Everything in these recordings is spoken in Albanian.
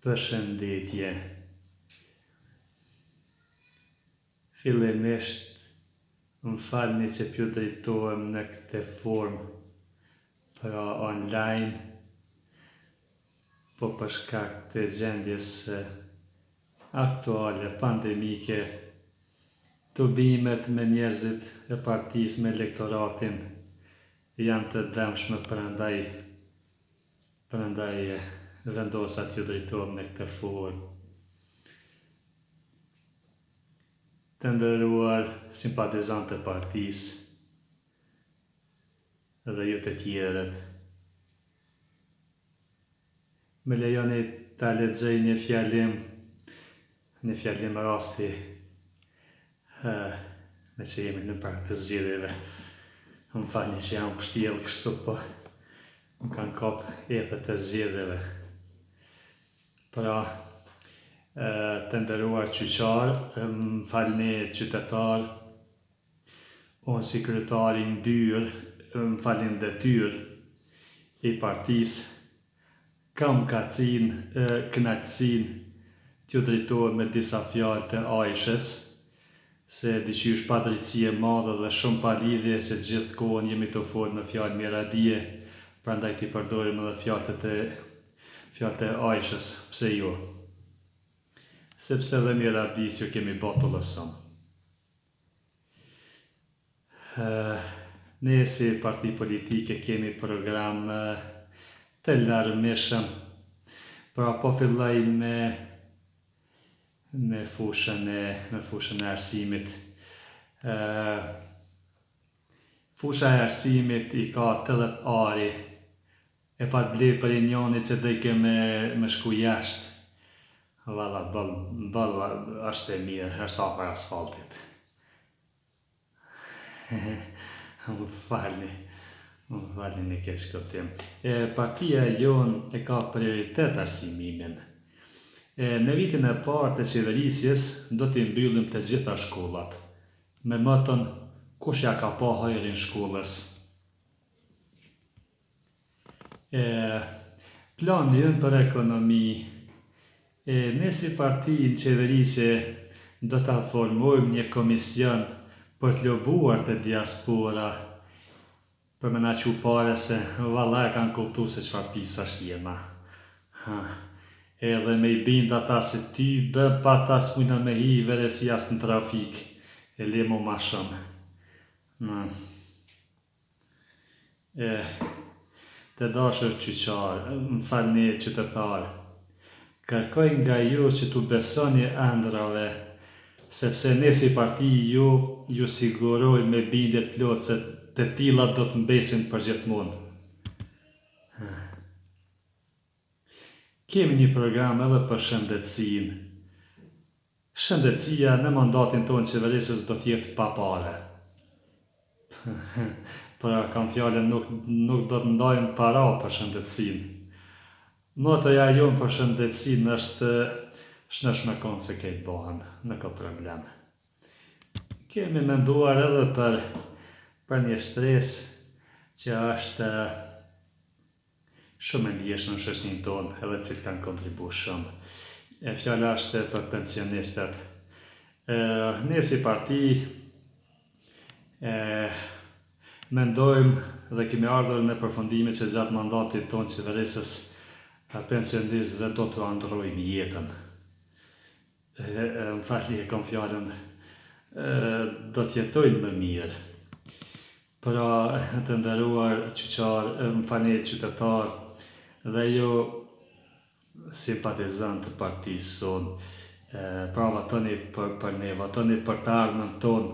Përshëndetje. Fillimisht, më falni që pju drejtohem në këtë formë, pra online, po për shkak të gjendjes aktuale pandemike, tubimet me njerëzit e partisë me elektoratin janë të dëmshme, prandaj vendosa t'ju drejtohem në këtë formë. Të nderuar simpatizantë të partisë dhe ju të tjerët, më lejoni ta lexoj një fjalim rasti, me që jemi në prag të zgjedhjeve. Më falni që jam pështjellë kështu, po më kanë kap jetët e zgjedhjeve. Pra, të nderuar qyqar, më falni qytetar, unë si kryetari ndyrë, më falin detyrë i partisë, kam kënaqësinë t'ju drejtohem me disa fjalë të Aishës, se diqysh pa drejtësi e madhe dhe shumë pa lidhje që gjithkohën jemi të folë me fjalë miradije, prandaj t'i përdorim edhe fjalët e Aishës, pse jo? Sepse dhe miradis ju kemi botullësëm. Ne si parti politike kemi program të larmishëm, pra po filloj me fushën e arsimit. Fusha e arsimit i ka 80 ari, e pa të blej për i njoni që dojke me shku jashtë. Valla, balla, është e mirë, është afër asfaltit. Më falni një keq kuptim. Partia jonë e ka prioritet arsimimin. Në vitin e parë të qeverisjes do t'i mbyllim të gjitha shkollat, me moton kush ja ka pa hajrin shkollës. Plani ynë për ekonomi, ne si parti në qeverisje do t'a formojmë një komision për t'lobuar të diaspora, për me na qu pare se valla e kanë kuptu se çfarë pisash jema. Edhe me i bind ata se ty bë pa ta s'mujna me hi veresi as në trafik, e lemo ma shumë. Të dashur qyqar, më falni qytetar, kërkoj nga ju që t'u besoni ëndrave, sepse ne si parti ju siguroj me bindje plot se të tilla do të mbesin për gjithmonë. Kemi një program edhe për shëndetësinë. Shëndetësia në mandatin tonë qeverisës do t'jetë pa pare. Pra kam fjallën nuk do të ndajmë para për shëndetësinë. Motoja jonë për shëndetësinë është shnesh me konë se kejtë bëhen, në ka problem. Kemi menduar edhe për një stres që është shumë e ndjeshme në shoqërinë tonë, edhe cilë kanë kontribu shumë. Fjala është për pensionistat. Ne si parti mendojmë dhe kemi ardhur në përfundime që gjatë mandatit tonë qeverisës pensionistëve do t'u ndrojmë jetën. Më falni e kam fjalën, do t'jetojnë më mirë. Pra të nderuar qyqar, më falni qytetar, dhe jo simpatizant të partisë sonë, pra vatoni për ne, vatoni për të ardhmen tonë,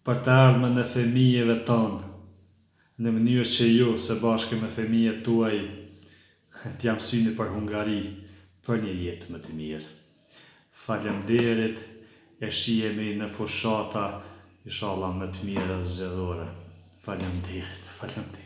për të ardhmen e fëmijëve tonë, në mënyrë që ju së bashku me fëmijët tuaj t'jam syni për Hungari, për një jetë më të mirë. Faleminderit, e shihemi në fushata, inshallah më të mira zgjedhore. Faleminderit.